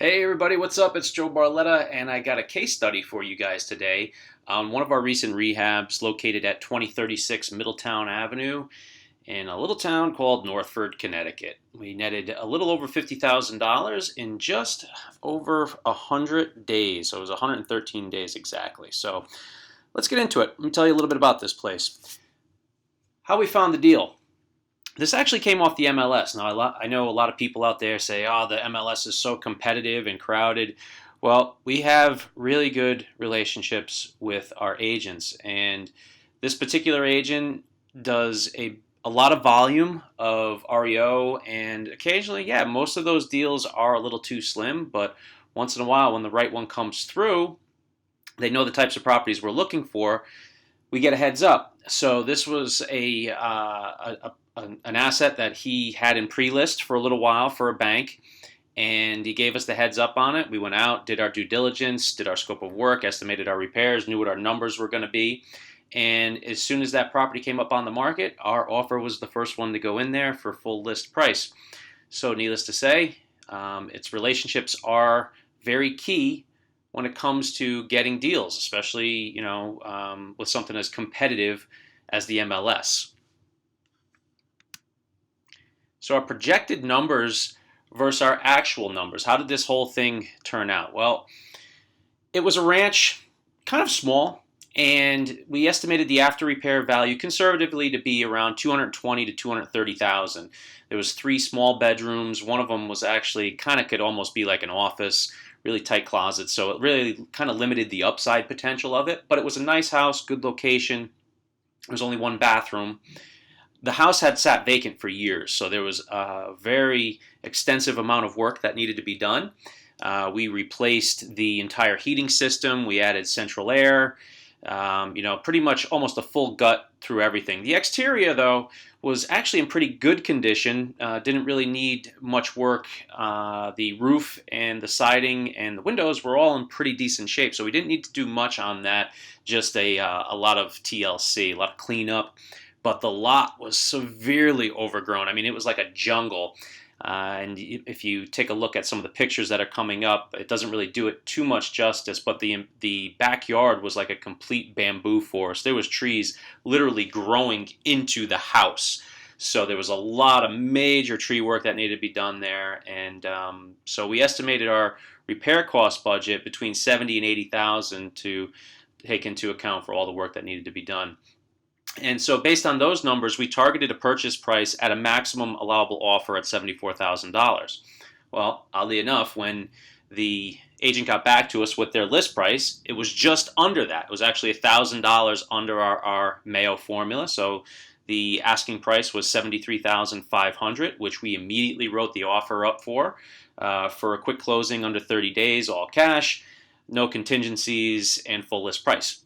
Hey everybody, what's up? It's Joe Barletta, and I got a case study for you guys today on one of our recent rehabs located at 2036 Middletown Avenue in a little town called Northford, Connecticut. We netted a little over $50,000 in just over 100 days, so it was 113 days exactly. So let's get into it. Let me tell you a little bit about this place. How we found the deal. This actually came off the MLS. Now, I know a lot of people out there say, oh, the MLS is so competitive and crowded. Well, we have really good relationships with our agents, and this particular agent does a lot of volume of REO, and occasionally, yeah, most of those deals are a little too slim, but once in a while, when the right one comes through, they know the types of properties we're looking for, we get a heads up. So this was an asset that he had in pre-list for a little while for a bank, and he gave us the heads up on it. We went out, did our due diligence, did our scope of work, estimated our repairs, knew what our numbers were going to be. And as soon as that property came up on the market, our offer was the first one to go in there for full list price. So needless to say, its relationships are very key when it comes to getting deals, especially with something as competitive as the MLS. So our projected numbers versus our actual numbers. How did this whole thing turn out? Well, it was a ranch, kind of small, and we estimated the after repair value conservatively to be around 220 to 230,000. There was 3 small bedrooms. One of them was actually could almost be like an office, really tight closets. So it really kind of limited the upside potential of it. But it was a nice house, good location. There was only 1 bathroom. The house had sat vacant for years, so there was a very extensive amount of work that needed to be done. We replaced the entire heating system. We added central air, pretty much almost a full gut through everything. The exterior, though, was actually in pretty good condition. Didn't really need much work. The roof and the siding and the windows were all in pretty decent shape, so we didn't need to do much on that. Just a lot of TLC, a lot of cleanup. But the lot was severely overgrown. I mean, it was like a jungle. And if you take a look at some of the pictures that are coming up, it doesn't really do it too much justice. But the backyard was like a complete bamboo forest. There was trees literally growing into the house. So there was a lot of major tree work that needed to be done there. And so we estimated our repair cost budget between 70 and 80,000 to take into account for all the work that needed to be done. And so based on those numbers, we targeted a purchase price at a maximum allowable offer at $74,000. Well, oddly enough, when the agent got back to us with their list price, it was just under that. It was actually $1,000 under our Mayo formula. So the asking price was $73,500, which we immediately wrote the offer up for a quick closing under 30 days, all cash, no contingencies, and full list price.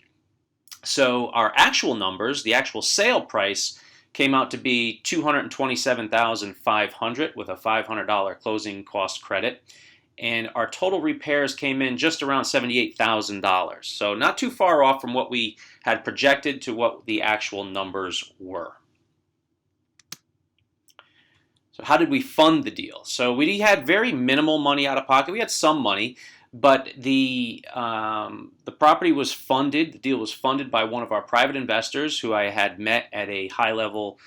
So our actual numbers, the actual sale price, came out to be $227,500 with a $500 closing cost credit. And our total repairs came in just around $78,000. So not too far off from what we had projected to what the actual numbers were. So how did we fund the deal? So we had very minimal money out of pocket. We had some money. But the property was funded, the deal was funded by one of our private investors who I had met at a high-level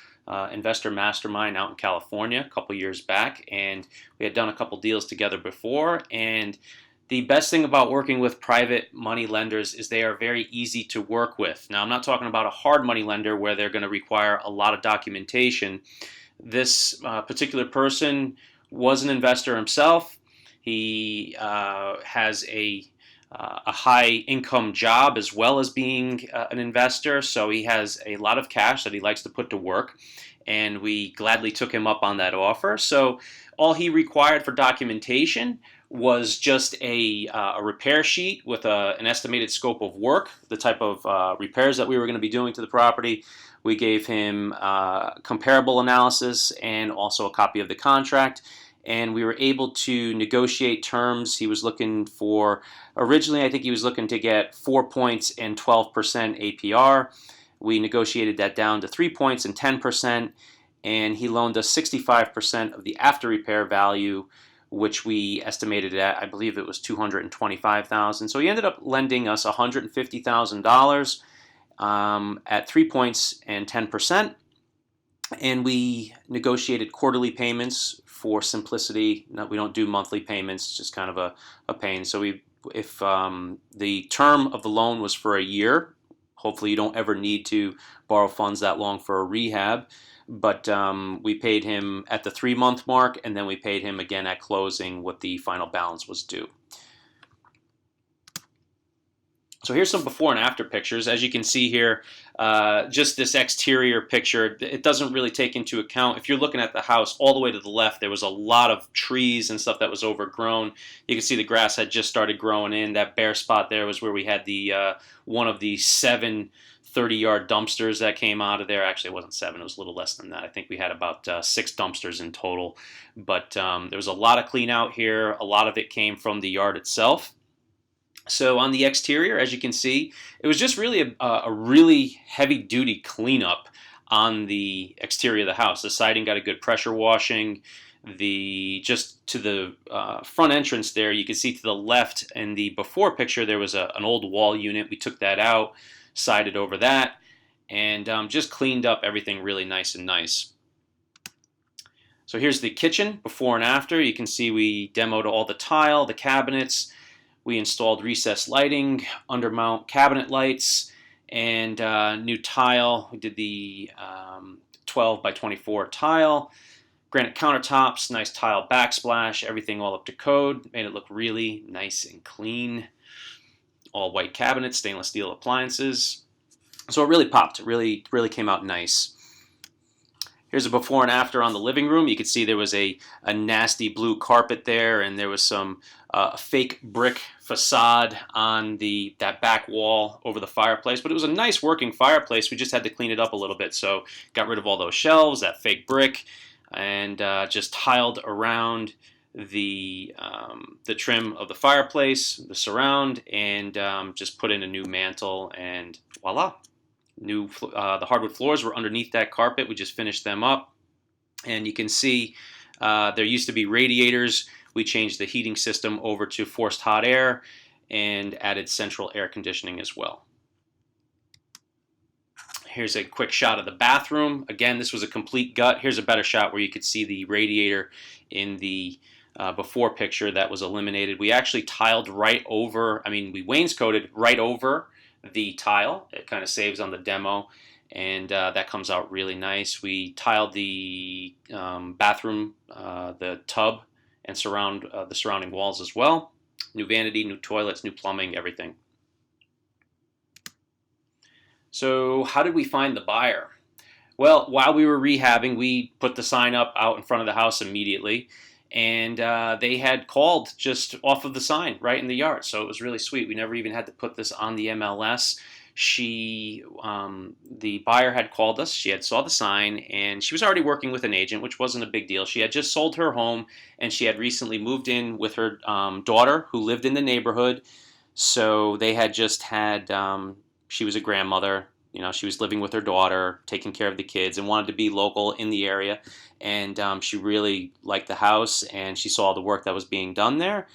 investor mastermind out in California a couple years back. And we had done a couple deals together before. And the best thing about working with private money lenders is they are very easy to work with. Now, I'm not talking about a hard money lender where they're going to require a lot of documentation. This particular person was an investor himself. He has a high income job as well as being an investor, so he has a lot of cash that he likes to put to work, and we gladly took him up on that offer. So all he required for documentation was just a repair sheet with an estimated scope of work, the type of repairs that we were going to be doing to the property. We gave him comparable analysis and also a copy of the contract. And we were able to negotiate terms. He was looking for, originally I think he was looking to get 4 points and 12% APR. We negotiated that down to 3 points and 10%, and he loaned us 65% of the after repair value which we estimated at, I believe it was $225,000. So he ended up lending us $150,000 at 3 points and 10%. And we negotiated quarterly payments for simplicity. No, we don't do monthly payments, it's just kind of a pain. So if the term of the loan was for a year, hopefully you don't ever need to borrow funds that long for a rehab. But we paid him at the 3-month mark, and then we paid him again at closing what the final balance was due. So here's some before and after pictures. As you can see here, just this exterior picture, it doesn't really take into account, if you're looking at the house all the way to the left, there was a lot of trees and stuff that was overgrown. You can see the grass had just started growing in. That bare spot there was where we had the one of the 7 30-yard dumpsters that came out of there. Actually, it wasn't 7, it was a little less than that. I think we had about 6 dumpsters in total. But there was a lot of clean out here. A lot of it came from the yard itself. So on the exterior, as you can see, it was just really a really heavy-duty cleanup on the exterior of the house. The siding got a good pressure washing. Just to the front entrance there, you can see to the left in the before picture, there was an old wall unit. We took that out, sided over that, and just cleaned up everything really nice and nice. So here's the kitchen before and after. You can see we demoed all the tile, the cabinets. We installed recessed lighting, undermount cabinet lights, and new tile. We did the 12 by 24 tile, granite countertops, nice tile backsplash, everything all up to code. Made it look really nice and clean. All white cabinets, stainless steel appliances. So it really popped. It really came out nice. Here's a before and after on the living room. You can see there was a nasty blue carpet there, and there was some fake brick facade on that back wall over the fireplace. But it was a nice working fireplace. We just had to clean it up a little bit. So got rid of all those shelves, that fake brick, and just tiled around the trim of the fireplace, the surround, and just put in a new mantle, and voila. The hardwood floors were underneath that carpet. We just finished them up, and you can see there used to be radiators. We changed the heating system over to forced hot air and added central air conditioning as well. Here's a quick shot of the bathroom. Again, this was a complete gut. Here's a better shot where you could see the radiator in the before picture that was eliminated. We actually tiled right over, we wainscoted right over the tile. It kind of saves on the demo, and that comes out really nice. We tiled the bathroom, the tub, and the surrounding walls as well. New vanity, new toilets, new plumbing, everything. So how did we find the buyer? Well, while we were rehabbing, we put the sign up out in front of the house immediately, and they had called just off of the sign right in the yard. So it was really sweet. We never even had to put this on the MLS. The buyer had called us. She had saw the sign, and she was already working with an agent, which wasn't a big deal. She had just sold her home, and she had recently moved in with her daughter who lived in the neighborhood. So they had just had, she was a grandmother. She was living with her daughter, taking care of the kids, and wanted to be local in the area. And she really liked the house, and she saw the work that was being done there.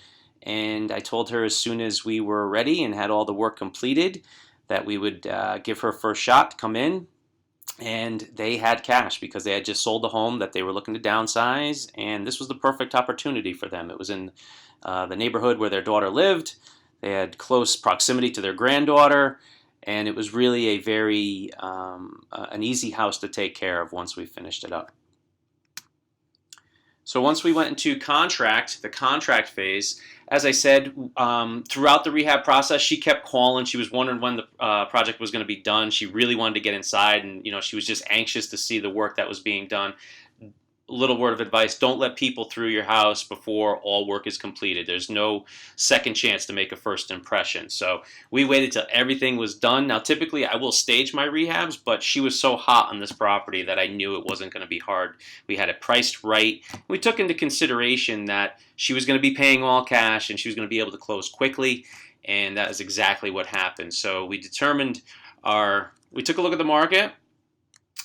And I told her as soon as we were ready and had all the work completed that we would give her first shot to come in. And they had cash because they had just sold the home that they were looking to downsize, and this was the perfect opportunity for them. It was in the neighborhood where their daughter lived. They had close proximity to their granddaughter, and it was really a very an easy house to take care of once we finished it up. So once we went into the contract phase, as I said, throughout the rehab process, she kept calling. She was wondering when the project was going to be done. She really wanted to get inside, and she was just anxious to see the work that was being done. Little word of advice: don't let people through your house before all work is completed. There's no second chance to make a first impression. So we waited till everything was done. Now, typically I will stage my rehabs, but she was so hot on this property that I knew it wasn't going to be hard. We had it priced right. We took into consideration that she was going to be paying all cash and she was going to be able to close quickly, and that is exactly what happened. So we took a look at the market,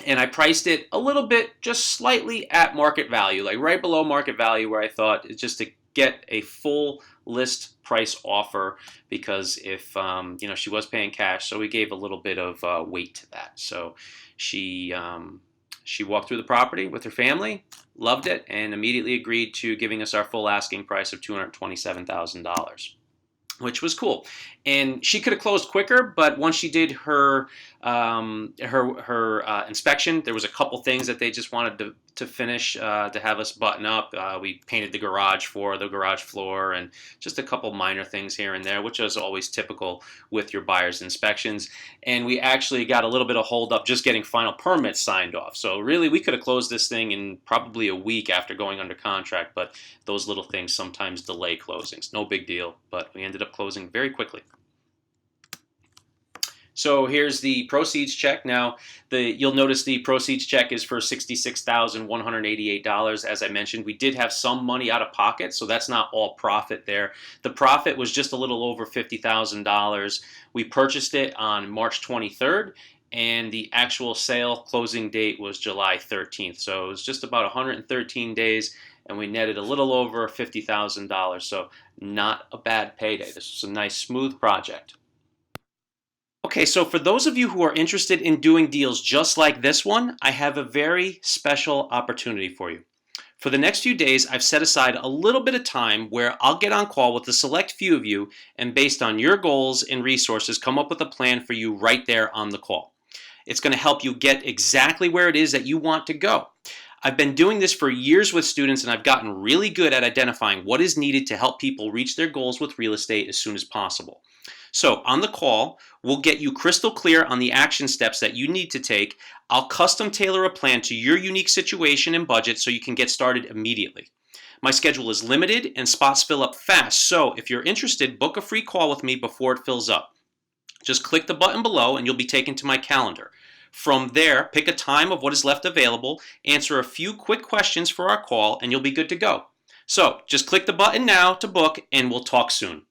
and I priced it a little bit, just slightly at market value, like right below market value, where I thought it's just to get a full list price offer because if she was paying cash, so we gave a little bit of weight to that. So she walked through the property with her family, loved it, and immediately agreed to giving us our full asking price of $227,000. Which was cool, and she could have closed quicker. But once she did her inspection, there was a couple things that they just wanted to finish to have us button up. We painted the garage floor, and just a couple minor things here and there, which is always typical with your buyer's inspections. And we actually got a little bit of hold up just getting final permits signed off. So really, we could have closed this thing in probably a week after going under contract. But those little things sometimes delay closings. No big deal, but we ended up closing very quickly. So here's the proceeds check. Now, you'll notice the proceeds check is for $66,188. As I mentioned, we did have some money out of pocket, so that's not all profit there. The profit was just a little over $50,000. We purchased it on March 23rd, and the actual sale closing date was July 13th. So it was just about 113 days, and we netted a little over $50,000. So not a bad payday. This was a nice, smooth project. Okay, so for those of you who are interested in doing deals just like this one, I have a very special opportunity for you. For the next few days, I've set aside a little bit of time where I'll get on call with a select few of you, and based on your goals and resources, come up with a plan for you right there on the call. It's going to help you get exactly where it is that you want to go. I've been doing this for years with students, and I've gotten really good at identifying what is needed to help people reach their goals with real estate as soon as possible. So on the call, we'll get you crystal clear on the action steps that you need to take. I'll custom tailor a plan to your unique situation and budget so you can get started immediately. My schedule is limited and spots fill up fast, so if you're interested, book a free call with me before it fills up. Just click the button below and you'll be taken to my calendar. From there, pick a time of what is left available, answer a few quick questions for our call, and you'll be good to go. So just click the button now to book, and we'll talk soon.